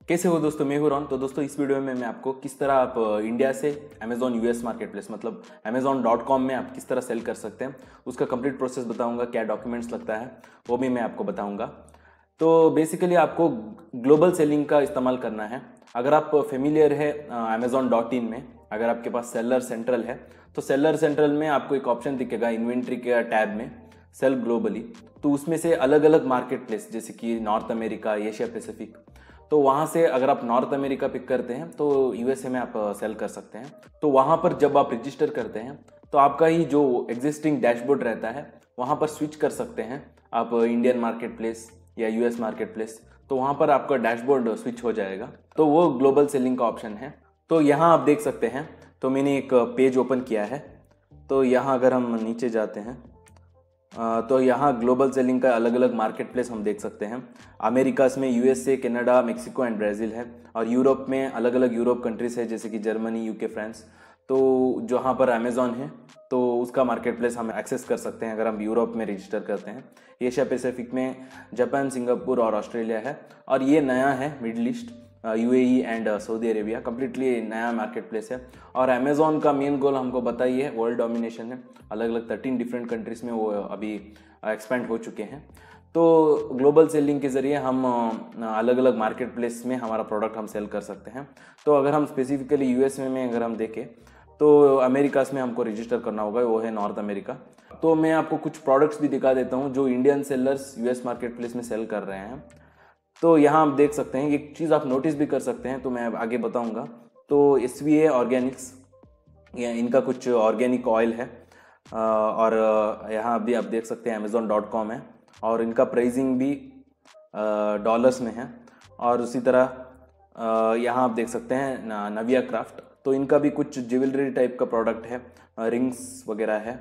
कैसे हो दोस्तों, मैं हूं रॉन। तो दोस्तों इस वीडियो में मैं आपको किस तरह आप इंडिया से अमेजॉन यूएस मार्केट प्लेस मतलब amazon.com में आप किस तरह सेल कर सकते हैं उसका कंप्लीट प्रोसेस बताऊंगा। क्या डॉक्यूमेंट्स लगता है वो भी मैं आपको बताऊंगा। तो बेसिकली आपको ग्लोबल सेलिंग का इस्तेमाल करना है। अगर आप फेमिलियर है amazon.in में, अगर आपके पास सेलर सेंट्रल है तो सेलर सेंट्रल में आपको एक ऑप्शन दिखेगा इन्वेंट्री के टैब में, सेल ग्लोबली। तो उसमें से अलग अलग मार्केट प्लेस जैसे कि नॉर्थ अमेरिका, एशिया पैसिफिक, तो वहाँ से अगर आप नॉर्थ अमेरिका पिक करते हैं तो यूएसए में आप सेल कर सकते हैं। तो वहाँ पर जब आप रजिस्टर करते हैं तो आपका ही जो एग्जिस्टिंग डैशबोर्ड रहता है वहाँ पर स्विच कर सकते हैं आप इंडियन मार्केट प्लेस या यूएस मार्केट प्लेस। तो वहाँ पर आपका डैशबोर्ड स्विच हो जाएगा। तो वो ग्लोबल सेलिंग का ऑप्शन है। तो यहाँ आप देख सकते हैं, तो मैंने एक पेज ओपन किया है। तो यहाँ अगर हम नीचे जाते हैं तो यहाँ ग्लोबल सेलिंग का अलग अलग मार्केट प्लेस हम देख सकते हैं। अमेरिकास में USA, Canada, Mexico and Brazil है। और यूरोप में अलग अलग यूरोप कंट्रीज है जैसे कि जर्मनी, यूके, फ्रांस। तो जहाँ पर अमेज़ॉन है तो उसका मार्केट प्लेस हम एक्सेस कर सकते हैं अगर हम यूरोप में रजिस्टर करते हैं। एशिया पैसिफिक में जापान, सिंगापुर और ऑस्ट्रेलिया है। और ये नया है middle east, UAE and Saudi Arabia, completely नया मार्केट प्लेस है। और अमेज़ॉन का मेन गोल हमको पता ही है, वर्ल्ड डोमिनेशन है। अलग अलग 13 डिफरेंट कंट्रीज़ में वो अभी एक्सपेंड हो चुके हैं। तो ग्लोबल सेलिंग के ज़रिए हम अलग अलग मार्केट प्लेस में हमारा प्रोडक्ट हम सेल कर सकते हैं। तो अगर हम स्पेसिफिकली यूएस में अगर हम देखें तो अमेरिकास में हमको रजिस्टर करना होगा, वो है नॉर्थ अमेरिका। तो मैं आपको कुछ प्रोडक्ट्स भी दिखा देता हूँ जो Indian sellers US market place में सेल कर रहे हैं। तो यहाँ आप देख सकते हैं, एक चीज़ आप नोटिस भी कर सकते हैं, तो मैं आगे बताऊँगा। तो SVA ऑर्गेनिक्स, ये इनका कुछ ऑर्गेनिक ऑयल है। और यहाँ भी आप देख सकते हैं amazon.com है और इनका प्राइसिंग भी डॉलर्स में है। और उसी तरह यहाँ आप देख सकते हैं नविया क्राफ्ट, तो इनका भी कुछ ज्वेलरी टाइप का प्रोडक्ट है, रिंग्स वगैरह है।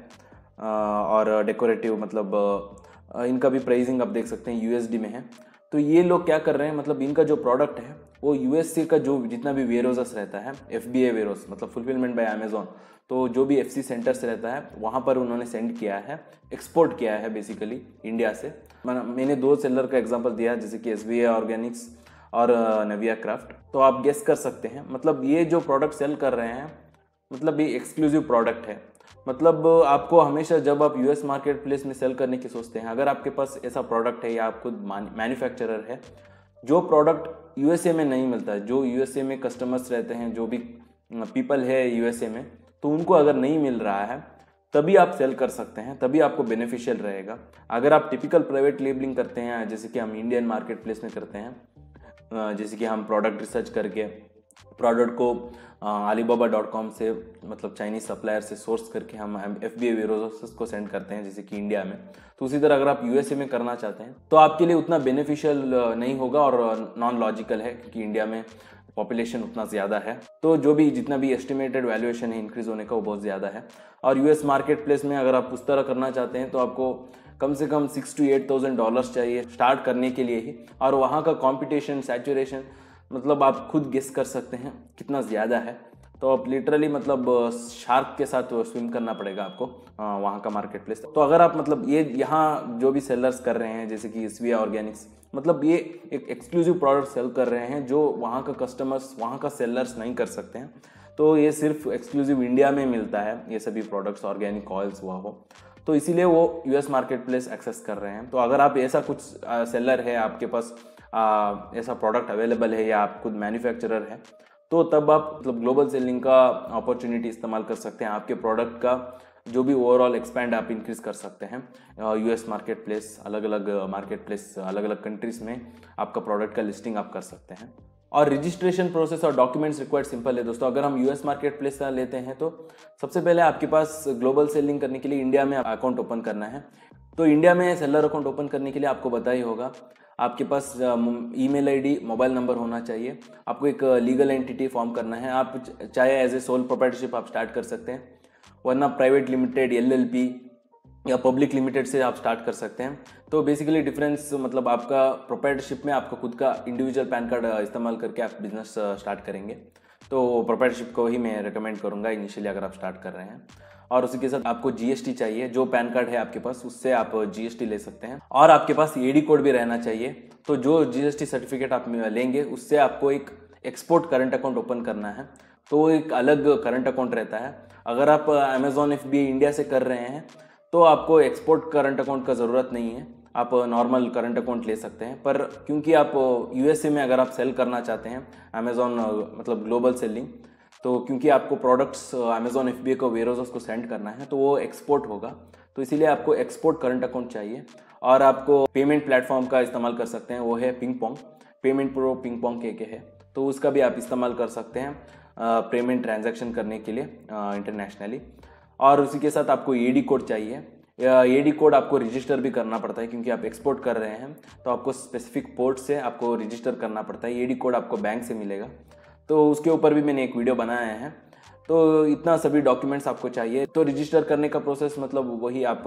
और डेकोरेटिव मतलब इनका भी प्राइसिंग आप देख सकते हैं USD में है। तो ये लोग क्या कर रहे हैं, मतलब इनका जो प्रोडक्ट है वो यूएसए का जो जितना भी वेयरहाउसेस रहता है, FBA वेयरहाउस मतलब फुलफिलमेंट बाय अमेजोन, तो जो भी FC सेंटर्स रहता है वहाँ पर उन्होंने सेंड किया है, एक्सपोर्ट किया है बेसिकली इंडिया से। मैंने 2 सेलर का एग्जांपल दिया जैसे कि SVA ऑर्गेनिक्स और नविया क्राफ्ट। तो आप गेस कर सकते हैं, मतलब ये जो प्रोडक्ट सेल कर रहे हैं मतलब ये एक्सक्लूसिव प्रोडक्ट है। मतलब आपको हमेशा जब आप यूएस मार्केट प्लेस में सेल करने की सोचते हैं, अगर आपके पास ऐसा प्रोडक्ट है या आप खुद मैन्युफैक्चरर है, जो प्रोडक्ट यूएसए में नहीं मिलता है, जो यूएसए में कस्टमर्स रहते हैं, जो भी पीपल है यूएसए में, तो उनको अगर नहीं मिल रहा है तभी आप सेल कर सकते हैं, तभी आपको बेनिफिशियल रहेगा। अगर आप टिपिकल प्राइवेट लेबलिंग करते हैं जैसे कि हम इंडियन मार्केट प्लेस में करते हैं, जैसे कि हम प्रोडक्ट रिसर्च करके प्रोडक्ट को alibaba.com से मतलब चाइनीज सप्लायर से सोर्स करके हम FBA वेयरहाउसेस को सेंड करते हैं जैसे कि इंडिया में। तो उसी तरह अगर आप यूएसए में करना चाहते हैं तो आपके लिए उतना बेनिफिशियल नहीं होगा और नॉन लॉजिकल है, क्योंकि इंडिया में पॉपुलेशन उतना ज़्यादा है। तो जो भी जितना भी एस्टिमेटेड वैल्यूएशन है इंक्रीज होने का वो बहुत ज़्यादा है। और यूएस मार्केट प्लेस में अगर आप उस तरह करना चाहते हैं तो आपको कम से कम $6,000 to 8,000 चाहिए स्टार्ट करने के लिए ही। और वहाँ का कॉम्पिटिशन, सैचुरेशन मतलब आप खुद गेस कर सकते हैं कितना ज़्यादा है। तो आप लिटरली मतलब शार्क के साथ स्विम करना पड़ेगा आपको वहाँ का मार्केट प्लेस। तो अगर आप मतलब ये यहाँ जो भी सेलर्स कर रहे हैं जैसे कि SVA ऑर्गेनिक्स, मतलब ये एक एक्सक्लूसिव प्रोडक्ट सेल कर रहे हैं जो वहाँ का कस्टमर्स, वहाँ का सेलर्स नहीं कर सकते हैं। तो ये सिर्फ एक्सक्लूसिव इंडिया में मिलता है ये सभी प्रोडक्ट्स, ऑर्गेनिक ऑयल्स हुआ हो, तो इसीलिए वो यूएस मार्केट प्लेस एक्सेस कर रहे हैं। तो अगर आप ऐसा कुछ सेलर है, आपके पास ऐसा प्रोडक्ट अवेलेबल है या आप खुद मैन्युफैक्चरर है, तो तब आप मतलब ग्लोबल सेलिंग का अपॉर्चुनिटी इस्तेमाल कर सकते हैं। आपके प्रोडक्ट का जो भी ओवरऑल एक्सपेंड आप इंक्रीज कर सकते हैं। यूएस मार्केट प्लेस, अलग अलग मार्केट प्लेस, अलग अलग कंट्रीज में आपका प्रोडक्ट का लिस्टिंग आप कर सकते हैं। और रजिस्ट्रेशन प्रोसेस और डॉक्यूमेंट्स रिक्वायर्ड सिंपल है दोस्तों। अगर हम यूएस मार्केट प्लेस लेते हैं तो सबसे पहले आपके पास ग्लोबल सेलिंग करने के लिए इंडिया में अकाउंट ओपन करना है। तो इंडिया में सेलर अकाउंट ओपन करने के लिए आपको पता ही होगा, आपके पास ईमेल आईडी, मोबाइल नंबर होना चाहिए। आपको एक लीगल एंटिटी फॉर्म करना है। आप चाहे एज ए सोल प्रोप्राइटरशिप आप स्टार्ट कर सकते हैं, वरना प्राइवेट लिमिटेड, LLP या पब्लिक लिमिटेड से आप स्टार्ट कर सकते हैं। तो बेसिकली डिफरेंस मतलब आपका प्रोप्राइटरशिप में आपका खुद का इंडिविजुअल पैन कार्ड इस्तेमाल करके आप बिजनेस स्टार्ट करेंगे। तो प्रोप्राइटरशिप को ही मैं रिकमेंड करूँगा इनिशियली अगर आप स्टार्ट कर रहे हैं। और उसी के साथ आपको जीएसटी चाहिए, जो पैन कार्ड है आपके पास उससे आप जीएसटी ले सकते हैं, और आपके पास एडी कोड भी रहना चाहिए। तो जो जीएसटी सर्टिफिकेट आप लेंगे उससे आपको एक एक्सपोर्ट करंट अकाउंट ओपन करना है, तो वो एक अलग करंट अकाउंट रहता है। अगर आप अमेजॉन एफबीए इंडिया से कर रहे हैं तो आपको एक्सपोर्ट करंट अकाउंट का ज़रूरत नहीं है, आप नॉर्मल करंट अकाउंट ले सकते हैं। पर क्योंकि आप यूएसए में अगर आप सेल करना चाहते हैं अमेजॉन मतलब ग्लोबल सेलिंग, तो क्योंकि आपको प्रोडक्ट्स अमेजॉन एफबीए को वेयरहाउसेस को सेंड करना है तो वो एक्सपोर्ट होगा, तो इसीलिए आपको एक्सपोर्ट करंट अकाउंट चाहिए। और आपको पेमेंट प्लेटफॉर्म का इस्तेमाल कर सकते हैं, वो है ping pong, payment pro ping pong के है, तो उसका भी आप इस्तेमाल कर सकते हैं पेमेंट ट्रांजैक्शन करने के लिए इंटरनेशनली। और उसी के साथ आपको एडी कोड चाहिए। एडी कोड आपको रजिस्टर भी करना पड़ता है, क्योंकि आप एक्सपोर्ट कर रहे हैं तो आपको स्पेसिफिक पोर्ट से आपको रजिस्टर करना पड़ता है। एडी कोड आपको बैंक से मिलेगा, तो उसके ऊपर भी मैंने एक वीडियो बनाया है। तो इतना सभी डॉक्यूमेंट्स आपको चाहिए। तो रजिस्टर करने का प्रोसेस मतलब वही आप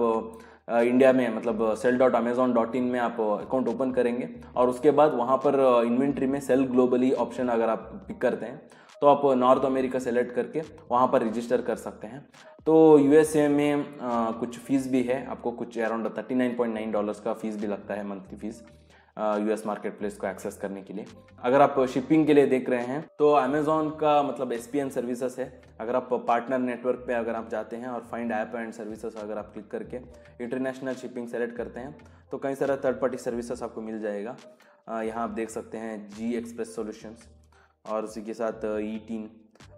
इंडिया में मतलब sell.amazon.in में आप अकाउंट ओपन करेंगे, और उसके बाद वहाँ पर इन्वेंट्री में सेल ग्लोबली ऑप्शन अगर आप पिक करते हैं तो आप नॉर्थ अमेरिका सेलेक्ट करके वहाँ पर रजिस्टर कर सकते हैं। तो यूएसए में कुछ फ़ीस भी है, आपको कुछ अराउंड $39.9 का फ़ीस भी लगता है, monthly fees US market place को एक्सेस करने के लिए। अगर आप शिपिंग के लिए देख रहे हैं तो अमेजॉन का मतलब एसपीएन सर्विसेज है। अगर आप पार्टनर नेटवर्क पे अगर आप जाते हैं और फाइंड ऐप एंड सर्विसेज अगर आप क्लिक करके इंटरनेशनल शिपिंग सेलेक्ट करते हैं तो कई सारा थर्ड पार्टी सर्विसेज आपको मिल जाएगा। यहाँ आप देख सकते हैं जी एक्सप्रेस सॉल्यूशंस और उसी के साथ ई-टीन,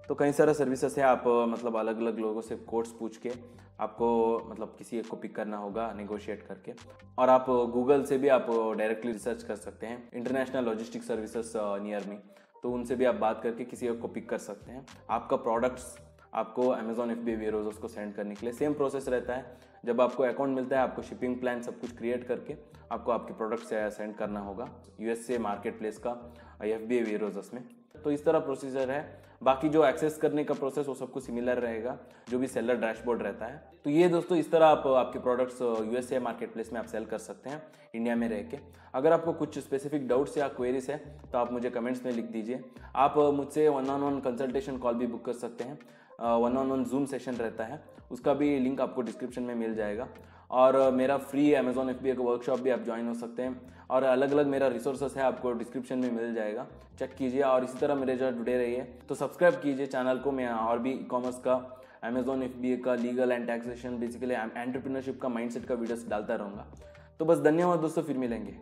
तो कई सारा सर्विसेज है। आप मतलब अलग अलग लोगों से कोड्स पूछ के आपको मतलब किसी एक को पिक करना होगा नेगोशिएट करके, और आप गूगल से भी आप डायरेक्टली रिसर्च कर सकते हैं international logistic services near me, तो उनसे भी आप बात करके किसी एक को पिक कर सकते हैं। आपका प्रोडक्ट्स आपको अमेजॉन एफबीए वेयरहाउसेस को सेंड करने के लिए सेम प्रोसेस रहता है। जब आपको अकाउंट मिलता है आपको शिपिंग प्लान सब कुछ क्रिएट करके आपको आपके प्रोडक्ट्स सेंड करना होगा यूएसए मार्केट प्लेस का एफबीए वेयरहाउसेस में। तो इस तरह प्रोसीजर है। बाकी जो एक्सेस करने का प्रोसेस वो सब कुछ सिमिलर रहेगा, जो भी सेलर डैशबोर्ड रहता है। तो ये दोस्तों इस तरह आप आपके प्रोडक्ट्स यूएसए मार्केट प्लेस में आप सेल कर सकते हैं इंडिया में रह के। अगर आपको कुछ स्पेसिफिक डाउट्स या क्वेरीज है तो आप मुझे कमेंट्स में लिख दीजिए। आप मुझसे 1-on-1 कंसल्टेशन कॉल भी बुक कर सकते हैं, 1-on-1 जूम सेशन रहता है, उसका भी लिंक आपको डिस्क्रिप्शन में मिल जाएगा। और मेरा फ्री अमेजॉन एफबीए का वर्कशॉप भी आप ज्वाइन हो सकते हैं, और अलग अलग मेरा रिसोर्सेस है आपको डिस्क्रिप्शन में मिल जाएगा, चेक कीजिए। और इसी तरह मेरे जो जुड़े रहिए, तो सब्सक्राइब कीजिए चैनल को। मैं और भी ई कॉमर्स का, अमेजॉन एफबीए का, legal and taxation, basically entrepreneurship का, माइंडसेट का वीडियोस डालता रहूँगा। तो बस धन्यवाद दोस्तों, फिर मिलेंगे।